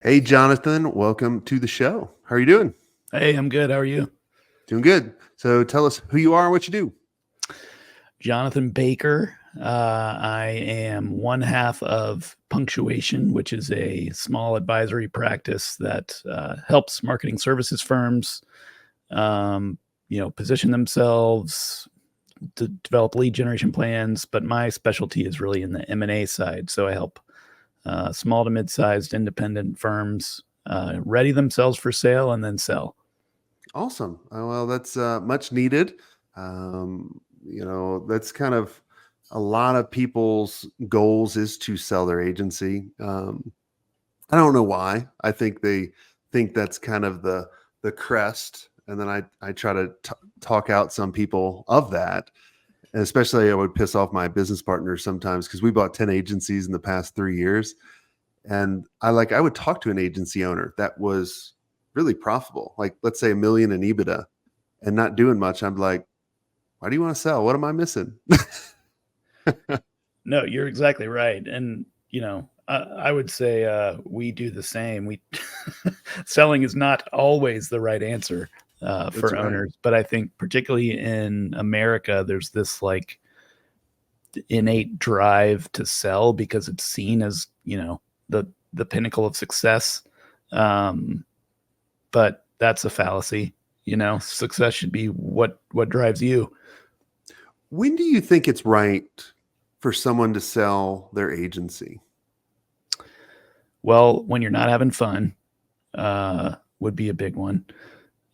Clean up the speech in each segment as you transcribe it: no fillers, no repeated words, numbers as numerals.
Hey, Jonathan, welcome to the show. How are you doing? Hey, I'm good. How are you? Doing good. So tell us who you are and what you do. Jonathan Baker. I am one half of Punctuation, which is a small advisory practice that helps marketing services firms, position themselves to develop lead generation plans. But my specialty is really in the M&A side. So I help small to mid-sized independent firms ready themselves for sale and then sell. Awesome. Well, that's much needed. That's kind of a lot of people's goals is to sell their agency. I don't know why. I think they think that's kind of the crest, and then I try to talk out some people of that. And especially, I would piss off my business partners sometimes because we bought 10 agencies in the past 3 years. And I would talk to an agency owner that was really profitable, like let's say 1 million in EBITDA and not doing much. I'm like, why do you want to sell? What am I missing? No, you're exactly right. And, I would say we do the same. We selling is not always the right answer That's for right. owners, but I think particularly in America, there's this like innate drive to sell because it's seen as the pinnacle of success. Um, but that's a fallacy. Success should be what drives you. When do you think it's right for someone to sell their agency? Well, when you're not having fun, would be a big one.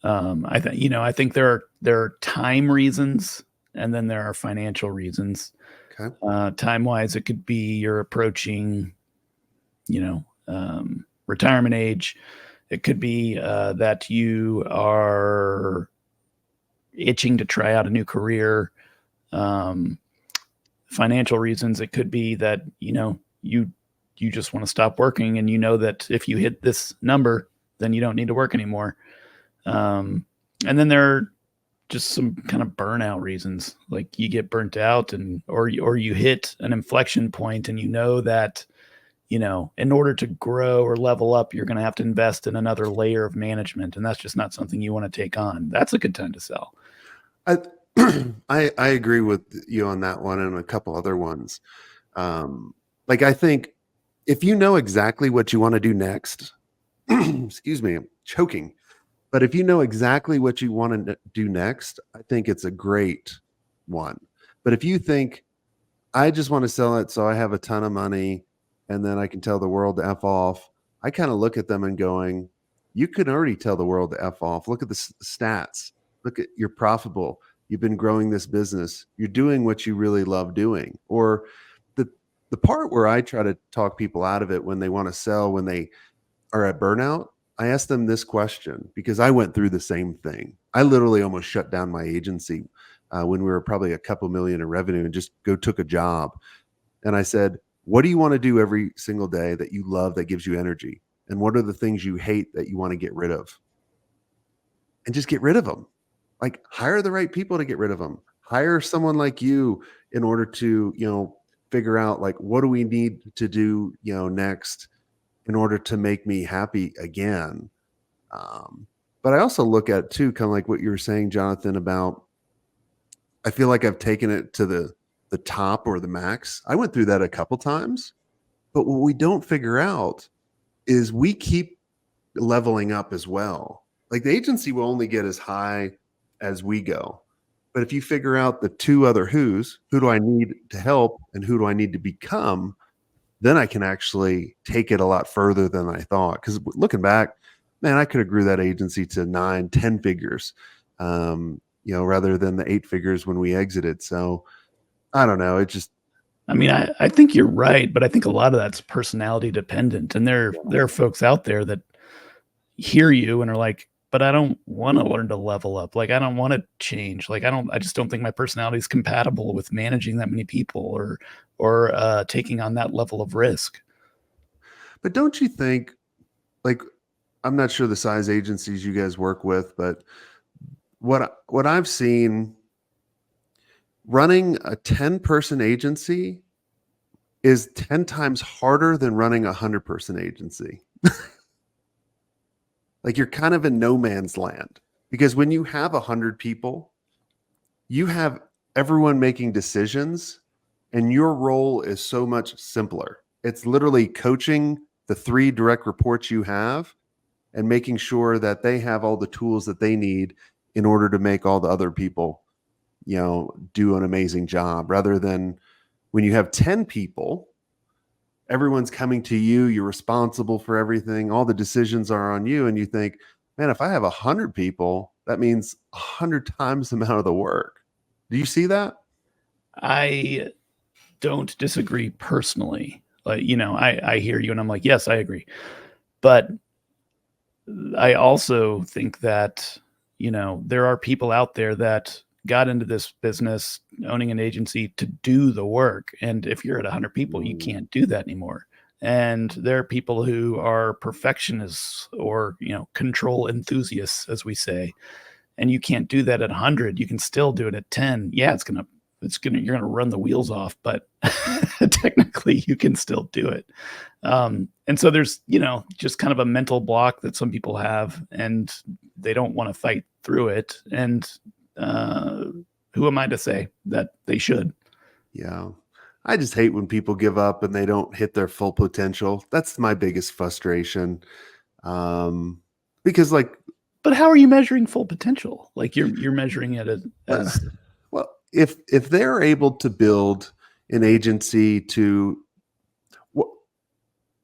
I think there are time reasons, and then there are financial reasons. Okay. Time wise, it could be you're approaching, retirement age. It could be that you are itching to try out a new career. Um, Financial reasons, it could be that you just want to stop working, and you know that if you hit this number, then you don't need to work anymore. Um, and then there are just some kind of burnout reasons, like you get burnt out, and or you hit an inflection point, and you know that in order to grow or level up, you're going to have to invest in another layer of management, and that's just not something you want to take on. That's a good time to sell. I I agree with you on that one and a couple other ones. I think if you know exactly what you want to do next, excuse me, I'm choking. But if you know exactly what you want to do next, I think it's a great one. But if you think, I just want to sell it so I have a ton of money and then I can tell the world to F off, I kind of look at them and going, you can already tell the world to F off. Look at the stats. Look at you're profitable. You've been growing this business. You're doing what you really love doing. Or the the part where I try to talk people out of it when they want to sell, when they are at burnout, I asked them this question because I went through the same thing. I literally almost shut down my agency when we were probably a couple million in revenue and just go took a job. And I said, what do you want to do every single day that you love, that gives you energy? And what are the things you hate that you want to get rid of? And just get rid of them. Like hire the right people to get rid of them. Hire someone like you in order to, figure out like what do we need to do, next in order to make me happy again. But I also look at too, kind of like what you were saying, Jonathan, about I feel like I've taken it to the top or the max. I went through that a couple times, but what we don't figure out is we keep leveling up as well. Like the agency will only get as high as we go. But if you figure out the two other who's, who do I need to help and who do I need to become, then I can actually take it a lot further than I thought. Because looking back, man, I could have grew that agency to 9, 10 figures, rather than the 8 figures when we exited. So I don't know. It just, I mean, I think you're right, but I think a lot of that's personality dependent, and there are folks out there that hear you and are like, but I don't want to learn to level up. Like I don't want to change. Like I just don't think my personality is compatible with managing that many people or taking on that level of risk. but don't you think, like, I'm not sure the size agencies you guys work with, but what I've seen running a 10-person agency is 10 times harder than running a 100-person agency. like you're kind of in no man's land, because when you have 100 people, you have everyone making decisions, and your role is so much simpler. It's literally coaching the 3 direct reports you have and making sure that they have all the tools that they need in order to make all the other people, do an amazing job, rather than when you have 10 people, everyone's coming to you, you're responsible for everything, all the decisions are on you, and you think, man, if I have 100 people, that means 100 times the amount of the work. Do you see that? I don't disagree personally. Like, I hear you and I'm like, yes, I agree. But I also think that, there are people out there that got into this business owning an agency to do the work. And if you're at 100 people, you Mm, can't do that anymore. And there are people who are perfectionists or, control enthusiasts, as we say, and you can't do that at 100. You can still do it at 10. Yeah, you're gonna run the wheels off, but technically you can still do it. And so there's, just kind of a mental block that some people have, and they don't want to fight through it. And uh, who am I to say that they should? yeah. I just hate when people give up and they don't hit their full potential. That's my biggest frustration. Um, because like, But how are you measuring full potential? Like you're measuring it as well, if they're able to build an agency to,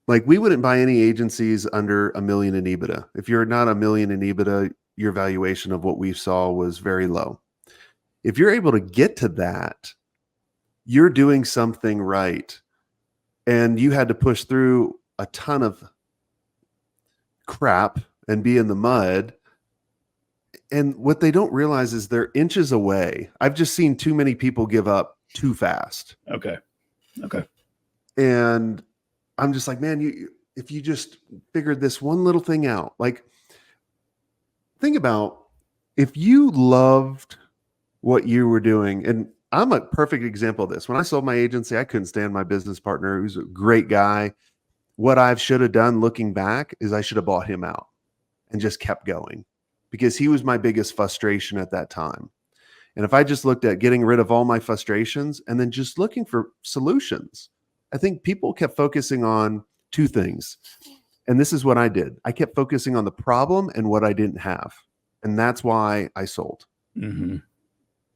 like, we wouldn't buy any agencies under a million in EBITDA. If you're not a million in EBITDA, your valuation of what we saw was very low. If you're able to get to that, you're doing something right. And you had to push through a ton of crap and be in the mud. And what they don't realize is they're inches away. I've just seen too many people give up too fast. okay. Okay. And I'm just like, man, if you just figured this one little thing out, like, think about if you loved what you were doing. And I'm a perfect example of this. When I sold my agency, I couldn't stand my business partner, who's a great guy. What I should have done looking back is I should have bought him out and just kept going, because he was my biggest frustration at that time. And if I just looked at getting rid of all my frustrations and then just looking for solutions, I think people kept focusing on 2 things. And this is what I did. I kept focusing on the problem and what I didn't have. And that's why I sold. Mm-hmm.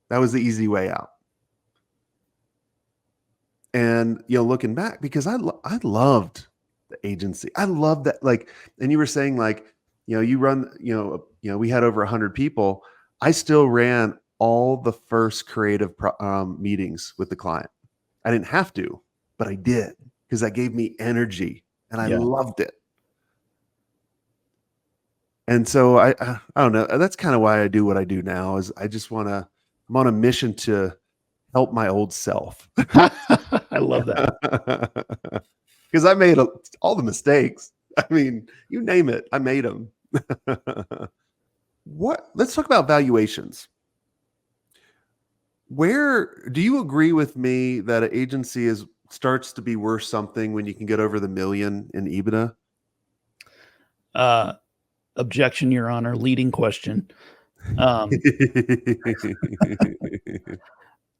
That was the easy way out. And, looking back, because I loved the agency. I loved that. Like, and you were saying, like, you run, we had over 100 people. I still ran all the first creative meetings with the client. I didn't have to, but I did, because that gave me energy and I Yeah. loved it. And so I don't know. That's kind of why I do what I do now. Is I just I'm on a mission to help my old self. I love that. Because I made all the mistakes. I mean, you name it, I made them. Let's talk about valuations. Where do you agree with me that an agency starts to be worth something when you can get over the million in EBITDA? Uh, Objection, Your Honor. Leading question. Um,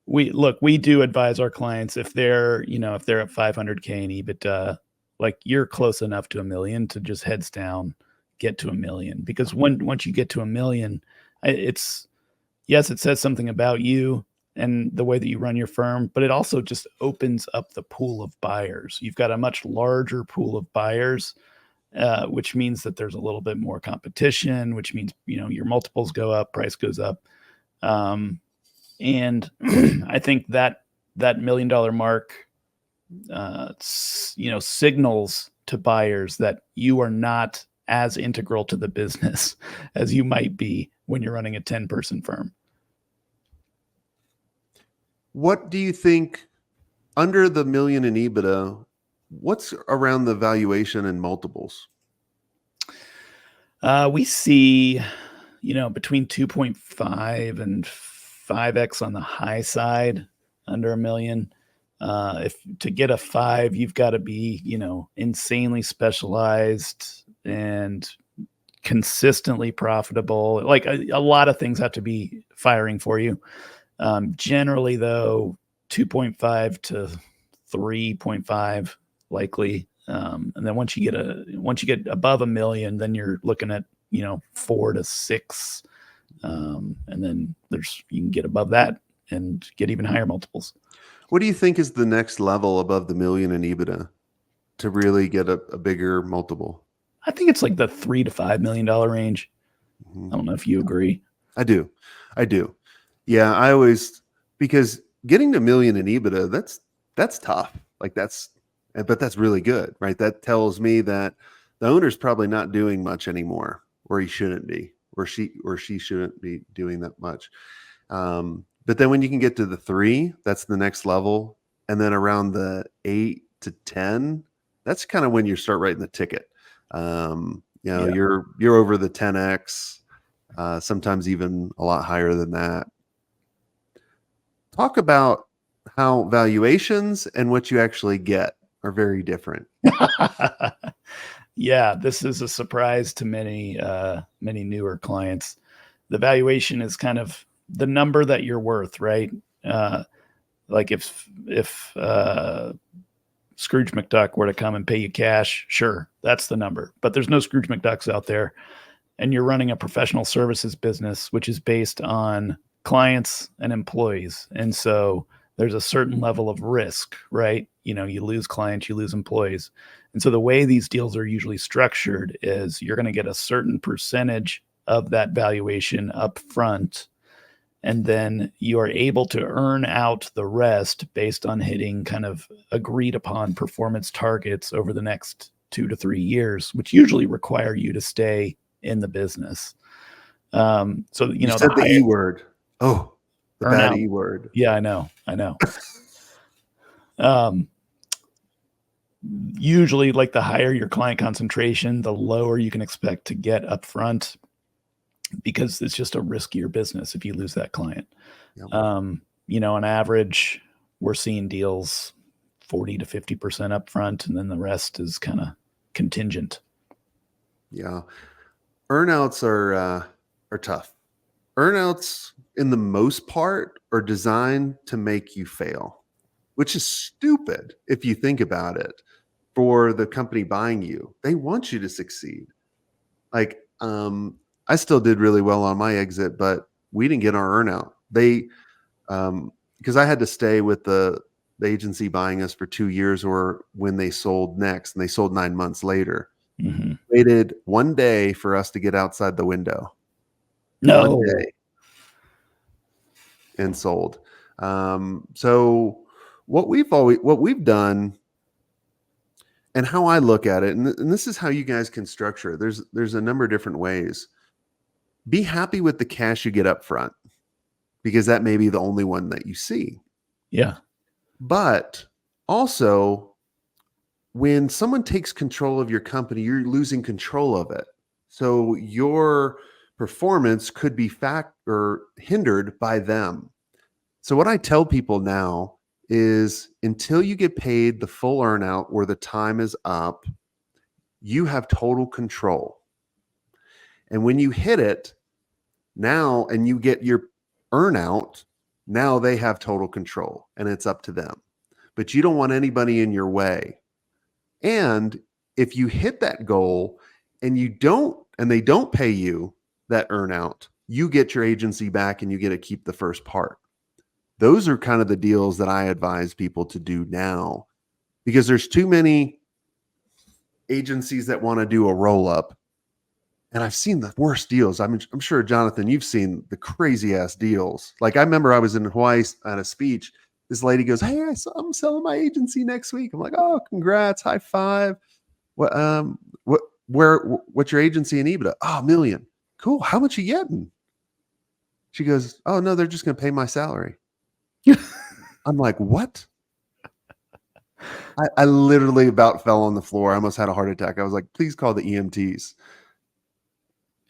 we do advise our clients if they're, if they're at 500K in EBITDA, like you're close enough to a million to just heads down, get to a million. Because once you get to a million, it's, yes, it says something about you and the way that you run your firm, but it also just opens up the pool of buyers. You've got a much larger pool of buyers, which means that there's a little bit more competition, which means, your multiples go up, price goes up. And I think that $1 million mark, signals to buyers that you are not as integral to the business as you might be when you're running a 10-person firm. What do you think under the million in EBITDA? What's around the valuation and multiples? We see, between 2.5 and 5x on the high side under a million. If to get a 5, you've got to be, insanely specialized and consistently profitable. Like a lot of things have to be firing for you. Generally, though, 2.5 to 3.5 likely. And then once you get above a million, then you're looking at 4 to 6, and then you can get above that and get even higher multiples. What do you think is the next level above the million in EBITDA to really get a bigger multiple? I think it's like the $3 to $5 million range. Mhm. I don't know if you agree. I do. I do. Yeah, I always, because getting to million in EBITDA, that's tough. Like but that's really good, right? That tells me that the owner's probably not doing much anymore, or he shouldn't be, or she shouldn't be doing that much. But then when you can get to the 3, that's the next level, and then around the 8 to 10, that's kind of when you start writing the ticket. Yeah. You're over the 10x. Sometimes even a lot higher than that. Talk about how valuations and what you actually get are very different. Yeah, this is a surprise to many newer clients. The valuation is kind of the number that you're worth, right? Like if Scrooge McDuck were to come and pay you cash, sure, that's the number. But there's no Scrooge McDucks out there, and you're running a professional services business, which is based on clients and employees. And so there's a certain level of risk, right? You lose clients, you lose employees. And so the way these deals are usually structured is you're going to get a certain percentage of that valuation up front. And then you are able to earn out the rest based on hitting kind of agreed upon performance targets over the next 2 to 3 years, which usually require you to stay in the business. So You the said the higher E word. Oh, the earn bad out. E word. Yeah, I know. Um, Usually, like the higher your client concentration, the lower you can expect to get upfront, because it's just a riskier business if you lose that client. Yep. On average, we're seeing deals 40 to 50% upfront, and then the rest is kind of contingent. Yeah. Earnouts are tough. Earnouts, in the most part, are designed to make you fail, which is stupid if you think about it. For the company buying you, they want you to succeed. Like, I still did really well on my exit, but we didn't get our earnout. Because I had to stay with the agency buying us for 2 years, or when they sold next, and they sold 9 months later. Mm-hmm. Waited one day for us to get outside the window. One No. day, and sold. So what we've done, and how I look at it, and this is how you guys can structure it. There's a number of different ways. Be happy with the cash you get up front, because that may be the only one that you see. Yeah. But also, when someone takes control of your company, you're losing control of it. So your performance could be hindered by them. So what I tell people now is, until you get paid the full earnout or the time is up, you have total control. And when you hit it now and you get your earnout, now they have total control and it's up to them. But you don't want anybody in your way. And if you hit that goal and they don't pay you that earnout, you get your agency back and you get to keep the first part. Those are kind of the deals that I advise people to do now, because there's too many agencies that want to do a roll up. And I've seen the worst deals. I'm sure, Jonathan, you've seen the crazy ass deals. Like, I remember I was in Hawaii at a speech. This lady goes, "Hey, I'm selling my agency next week." I'm like, "Oh, congrats, high five. What's your agency in EBITDA? Oh, $1 million. Cool. How much you getting?" She goes, "Oh no, they're just going to pay my salary." I'm like, "What?" I literally about fell on the floor. I almost had a heart attack. I was like, "Please call the EMTs."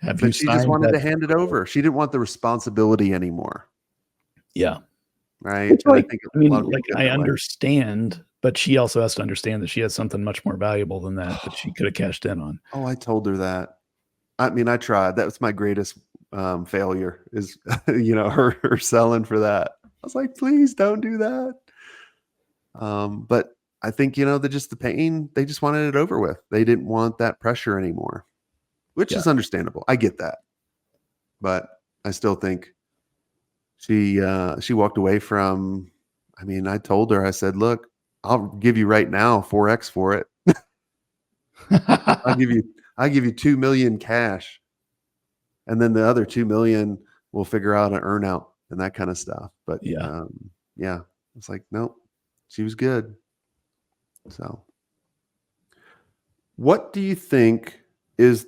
Have you But she just signed wanted that? to hand it over. She didn't want the responsibility anymore. Yeah. Right. Which, And I like, think I a lot mean, of like, people get I that way. understand, but she also has to understand that she has something much more valuable than that she could have cashed in on. Oh, I told her that. I mean, I tried. That was my greatest failure is, her selling for that. I was like, please don't do that. But I think, the pain, they just wanted it over with. They didn't want that pressure anymore, which Yeah. is understandable. I get that. But I still think she walked away from, I mean, I told her, I said, look, I'll give you right now 4x for it. I'll give you I'll give you 2 million cash, and then the other 2 million we'll figure out an earn out and that kind of stuff. But Yeah. yeah, it's like, nope, she was good. So what do you think is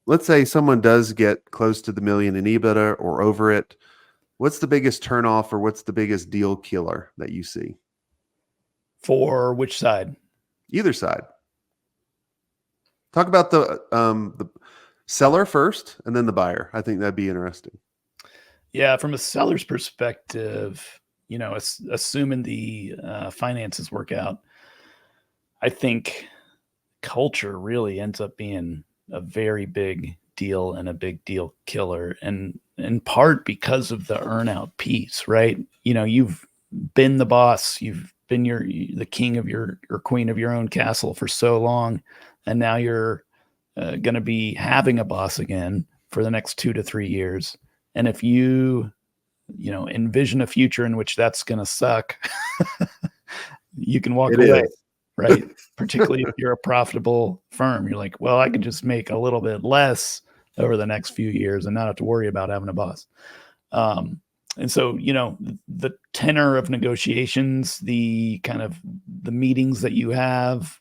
let's say someone does get close to the million in EBITDA or over it. What's the biggest turnoff or what's the biggest deal killer that you see? For which side? Either side. Talk about the seller first and then the buyer. I think that'd be interesting. Yeah, from a seller's perspective, assuming the finances work out, I think culture really ends up being a very big deal and a big deal killer, and in part because of the earnout piece, right? You've been the boss, you've been the king of your or queen of your own castle for so long, and now you're going to be having a boss again for the next 2 to 3 years. And if envision a future in which that's going to suck, you can walk It away, is. right? Particularly if you're a profitable firm. You're like, well, I can just make a little bit less over the next few years and not have to worry about having a boss. And so, the tenor of negotiations, the kind of the meetings that you have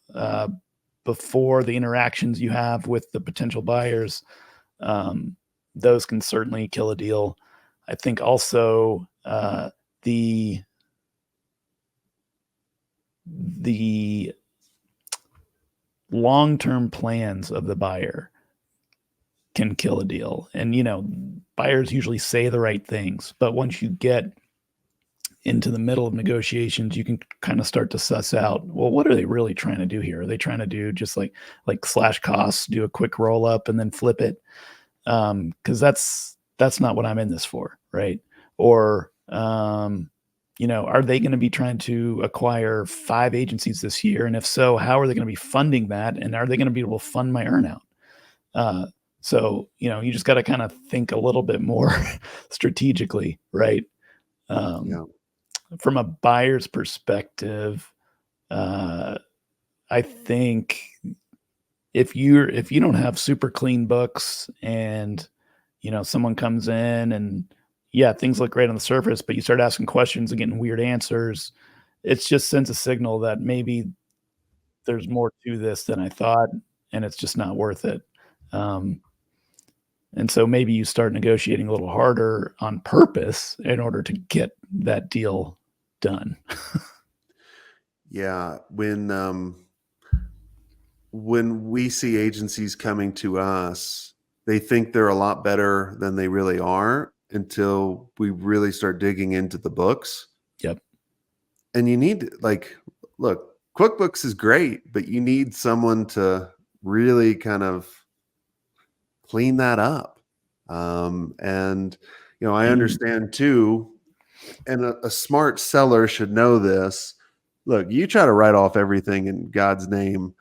before the interactions you have with the potential buyers, those can certainly kill a deal. I think also the the long-term plans of the buyer can kill a deal. And buyers usually say the right things, but once you get into the middle of negotiations, you can kind of start to suss out, well, what are they really trying to do here? Are they trying to do just like slash costs, do a quick roll up and then flip it? Because that's not what I'm in this for, right? Or are they going to be trying to acquire 5 agencies this year? And if so, how are they going to be funding that? And are they going to be able to fund my earnout? So you just got to kind of think a little bit more strategically, right? Yeah. From a buyer's perspective, I think if you don't have super clean books and someone comes in and yeah, things look great on the surface, but you start asking questions and getting weird answers, it just sends a signal that maybe there's more to this than I thought, and it's just not worth it. Um, and so maybe you start negotiating a little harder on purpose in order to get that deal done. Yeah. When we see agencies coming to us, they think they're a lot better than they really are until we really start digging into the books. Yep. And you need look, QuickBooks is great, but you need someone to really kind of clean that up. And I And understand too, and a smart seller should know this. Look, you try to write off everything in God's name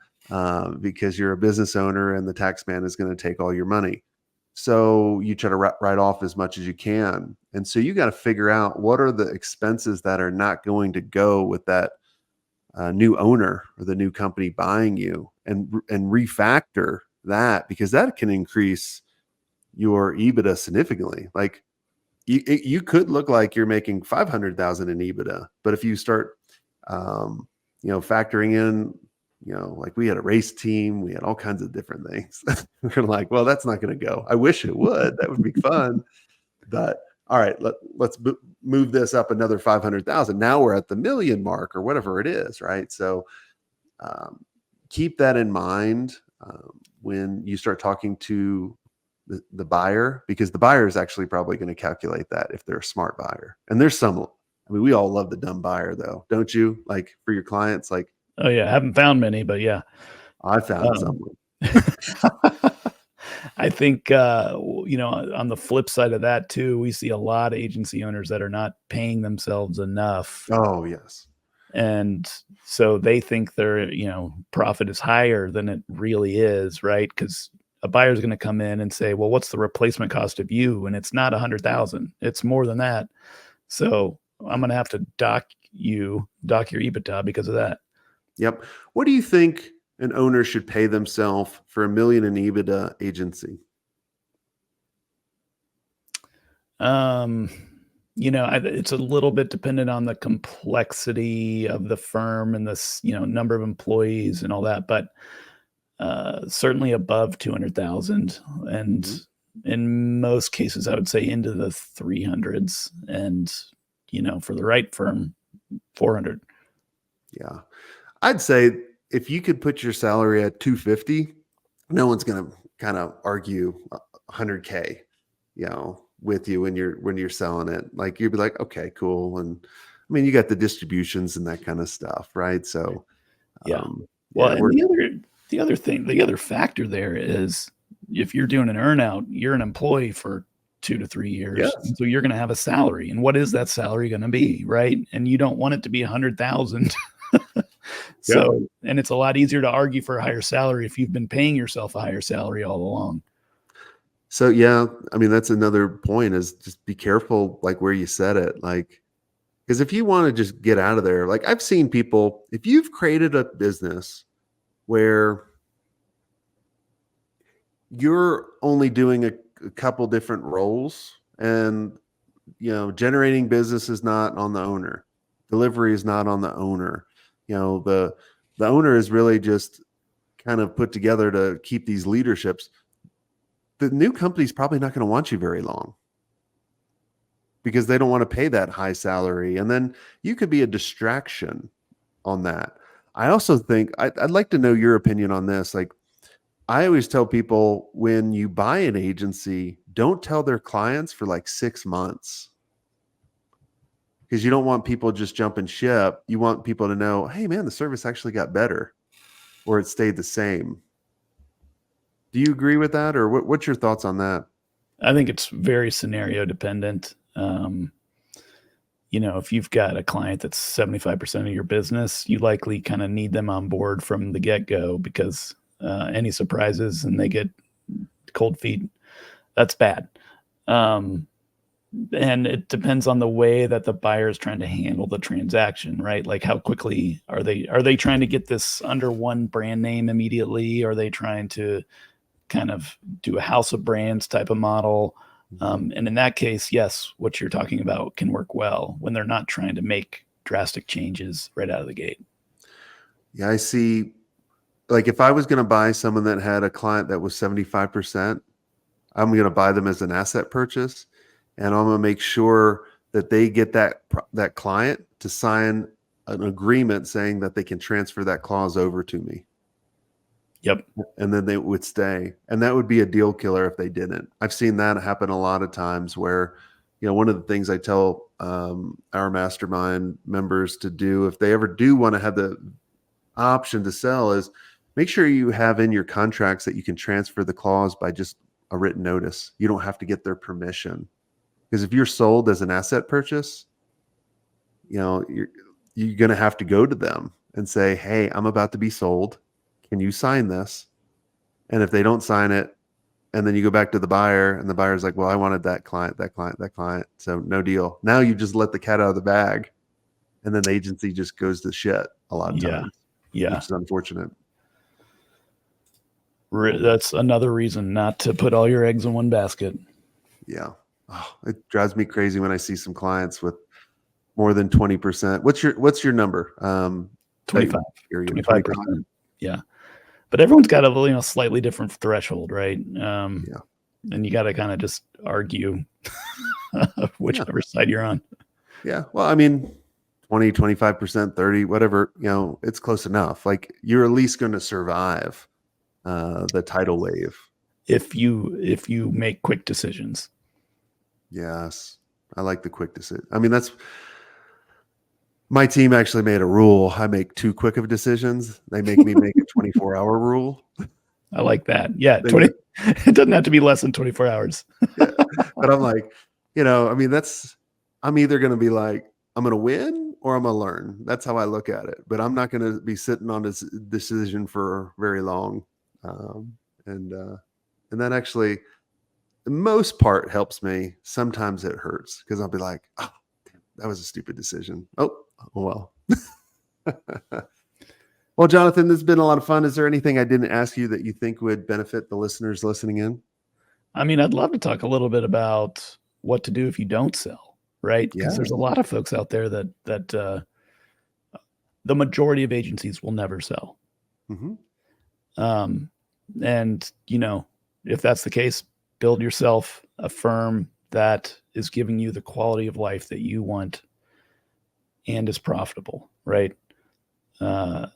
because you're a business owner and the tax man is going to take all your money. So you try to write off as much as you can. And so you got to figure out what are the expenses that are not going to go with that new owner or the new company buying you, and refactor that, because that can increase your EBITDA significantly. Like you could look like you're making 500,000 in EBITDA, but if you start, factoring in, like we had a race team, we had all kinds of different things. We're like, well, that's not going to go. I wish it would. That would be fun. But all right, let's move this up another 500,000. Now we're at the million mark or whatever it is, right? So keep that in mind when you start talking to the buyer, because the buyer is actually probably going to calculate that if they're a smart buyer. And there's some, I mean, we all love the dumb buyer though, don't you? Like for your clients, like, oh yeah, I haven't found many, but yeah. I found Um, someone. I think, on the flip side of that too, we see a lot of agency owners that are not paying themselves enough. Oh, yes. And so they think their, profit is higher than it really is, right? Because a buyer's going to come in and say, well, what's the replacement cost of you? And it's not 100,000. It's more than that. So I'm going to have to dock your EBITDA because of that. Yep. What do you think an owner should pay themselves for $1 million in EBITDA agency? Um, it's a little bit dependent on the complexity of the firm and this, number of employees and all that, but certainly above 200,000, and Mhm. in most cases, I would say into the 300s, and for the right firm, 400. Yeah. I'd say if you could put your salary at 250, no one's going to kind of argue 100K, with you when you're selling it. Like you'd be like, okay, cool. And I mean, you got the distributions and that kind of stuff, right? So, Yeah. Well, yeah, and the other factor there is if you're doing an earnout, you're an employee for 2 to 3 years, yes, and so you're gonna have a salary, and what is that salary gonna be, right? And you don't want it to be 100,000. yeah. So, and it's a lot easier to argue for a higher salary if you've been paying yourself a higher salary all along. So yeah, I mean, that's another point is just be careful, like where you set it. Like, because if you want to just get out of there, like I've seen people, if you've created a business where you're only doing a couple different roles and generating business is not on the owner, delivery is not on the owner, the owner is really just kind of put together to keep these leaderships. The new company's probably not going to want you very long because they don't want to pay that high salary, and then you could be a distraction on that. I also think I'd like to know your opinion on this. Like, I always tell people when you buy an agency, don't tell their clients for like 6 months because you don't want people just jumping ship. You want people to know, hey, man, the service actually got better or it stayed the same. Do you agree with that? Or what's your thoughts on that? I think it's very scenario dependent. If you've got a client that's 75% of your business, you likely kind of need them on board from the get-go because any surprises and they get cold feet, that's bad. Um, and it depends on the way that the buyer is trying to handle the transaction, right? Like how quickly are they trying to get this under one brand name immediately? Are they trying to kind of do a house of brands type of model? Mhm. And in that case, yes, what you're talking about can work well when they're not trying to make drastic changes right out of the gate. Yeah, I see. Like if I was going to buy someone that had a client that was 75%, I'm going to buy them as an asset purchase, and I'm going to make sure that they get that client to sign an agreement saying that they can transfer that clause over to me, Yep. and then they would stay. And that would be a deal killer if they didn't. I've seen that happen a lot of times where, one of the things I tell our mastermind members to do if they ever do want to have the option to sell is make sure you have in your contracts that you can transfer the clause by just a written notice. You don't have to get their permission. Because if you're sold as an asset purchase, you're going to have to go to them and say, "Hey, I'm about to be sold. Can you sign this?" And if they don't sign it, and then you go back to the buyer, and the buyer's like, "Well, I wanted that client, that client, that client, so no deal." Now you just let the cat out of the bag, and then the agency just goes to shit a lot of Yeah. times, Yeah. which is unfortunate. That's another reason not to put all your eggs in one basket. Yeah. Oh, it drives me crazy when I see some clients with more than 20%. What's your number? That 25, you're giving 25? 25%. Yeah. But everyone's got a slightly different threshold, right? Yeah. And you got to kind of just argue Yeah. whichever side you're on. Yeah. Well, I mean, 20, 25%, 30, whatever, it's close enough. Like you're at least going to survive the tidal wave. If you make quick decisions. Yes. I like the quick decision. I mean, that's my team actually made a rule. I make too quick of decisions. They make me make a 24-hour rule. I like that. Yeah, They make It doesn't have to be less than 24 hours. Yeah. But I'm like, I mean, I'm either going to be like, I'm going to win or I'm going to learn. That's how I look at it. But I'm not going to be sitting on this decision for very long. Um, and, uh, and that actually, the most part helps me. Sometimes it hurts because I'll be like, oh, that was a stupid decision. Oh, well. Well, Jonathan, this has been a lot of fun. Is there anything I didn't ask you that you think would benefit the listeners listening in? I mean, I'd love to talk a little bit about what to do if you don't sell, right? Because Yeah. there's a lot of folks out there that the majority of agencies will never sell. Hmm. Um, and if that's the case, build yourself a firm that is giving you the quality of life that you want and is profitable, right? Uh,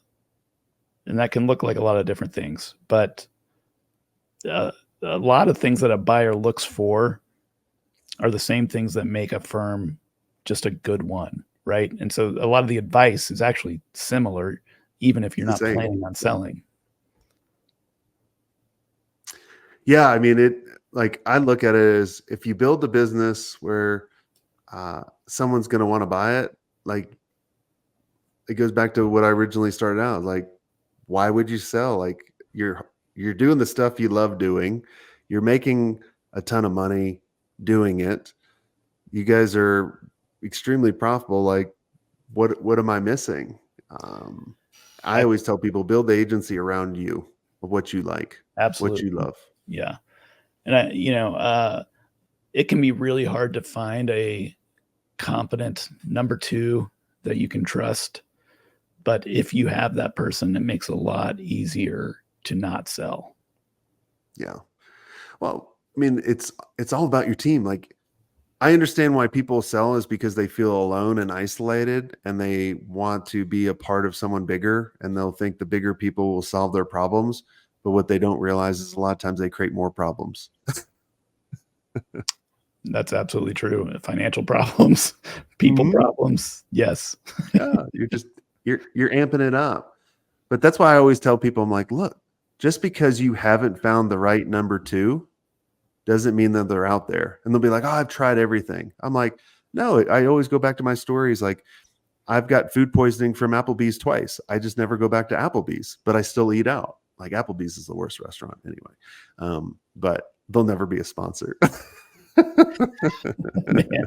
and that can look like a lot of different things, but a lot of things that a buyer looks for are the same things that make a firm just a good one, right? And so a lot of the advice is actually similar, even if It's you're the not same. planning on selling. Yeah, I mean, like I look at it as if you build a business where someone's going to want to buy it, like it goes back to what I originally started out. Like, why would you sell? Like you're doing the stuff you love doing. You're making a ton of money doing it. You guys are extremely profitable. Like, what am I missing? Um, I I always tell people build the agency around you of what you like, what you absolutely, love. yeah. And it can be really hard to find a competent number two that you can trust. But if you have that person, it makes it a lot easier to not sell. Yeah. Well, I mean, it's all about your team. Like I understand why people sell is because they feel alone and isolated and they want to be a part of someone bigger and they'll think the bigger people will solve their problems. But what they don't realize is a lot of times they create more problems. That's absolutely true. Financial problems, people Hmm. problems. Yes. Yeah. You're amping it up. But that's why I always tell people, I'm like, look, just because you haven't found the right number two doesn't mean that they're out there. And they'll be like, oh, I've tried everything. I'm like, no, I always go back to my stories. Like, I've got food poisoning from Applebee's twice. I just never go back to Applebee's, but I still eat out. Like Applebee's is the worst restaurant anyway. But they'll never be a sponsor. Man,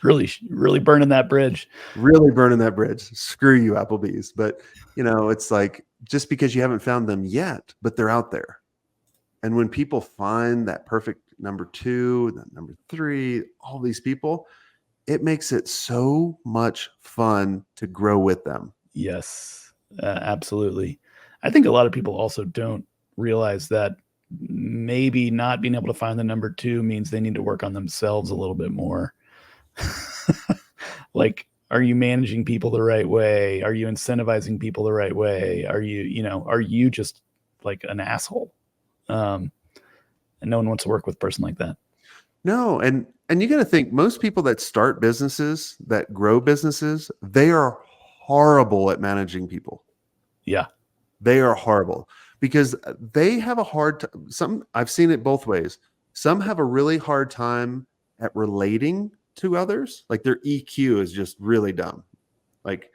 really burning that bridge. Really burning that bridge. Screw you, Applebee's. But it's like just because you haven't found them yet, but they're out there. And when people find that perfect number two, that number three, all these people, it makes it so much fun to grow with them. Yes, absolutely. I think a lot of people also don't realize that maybe not being able to find the number two means they need to work on themselves a little bit more. Like, are you managing people the right way? Are you incentivizing people the right way? Are you just like an asshole? Um, and no one wants to work with a person like that. No, and you got to think most people that start businesses, that grow businesses, they are horrible at managing people. Yeah. They are horrible because they have a hard time. Some I've seen it both ways. Some have a really hard time at relating to others. Like their EQ is just really dumb. Like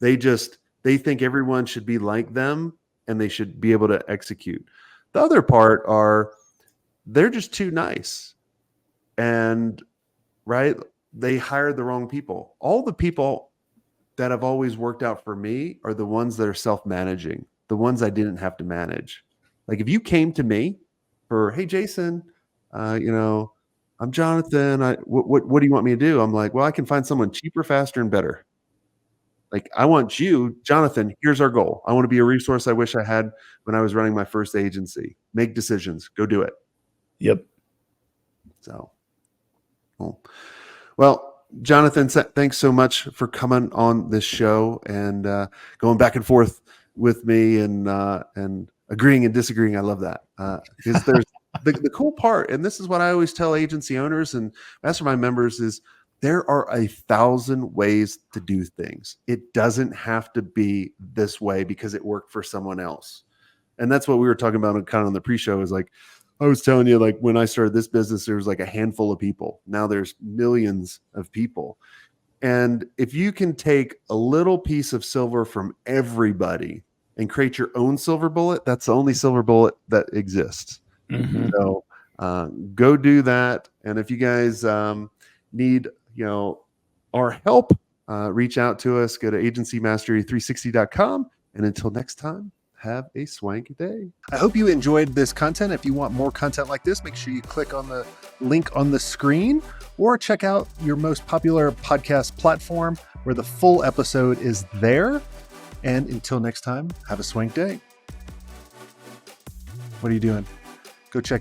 they think everyone should be like them and they should be able to execute. The other part are they're just too nice. And right, they hired the wrong people. All the people that have always worked out for me are the ones that are self-managing, the ones I didn't have to manage. Like if you came to me for, hey, Jason, I'm Jonathan. What do you want me to do? I'm like, well, I can find someone cheaper, faster, and better. Like I want you, Jonathan. Here's our goal. I want to be a resource I wish I had when I was running my first agency. Make decisions. Go do it. Yep. So, cool. Well, Jonathan, thanks so much for coming on this show and going back and forth with me and agreeing and disagreeing. I love that because there's the cool part, and this is what I always tell agency owners and mastermind members is there are 1,000 ways to do things. It doesn't have to be this way because it worked for someone else. And that's what we were talking about kind of on the pre-show is like, I was telling you, like when I started this business, there was like a handful of people. Now there's millions of people. And if you can take a little piece of silver from everybody and create your own silver bullet, that's the only silver bullet that exists. Mm-hmm. So go do that. And if you guys need, our help, reach out to us. Go to agencymastery360.com. And until next time, have a swank day. I hope you enjoyed this content. If you want more content like this, make sure you click on the link on the screen or check out your most popular podcast platform where the full episode is there. And until next time, have a swank day. What are you doing? Go check it out.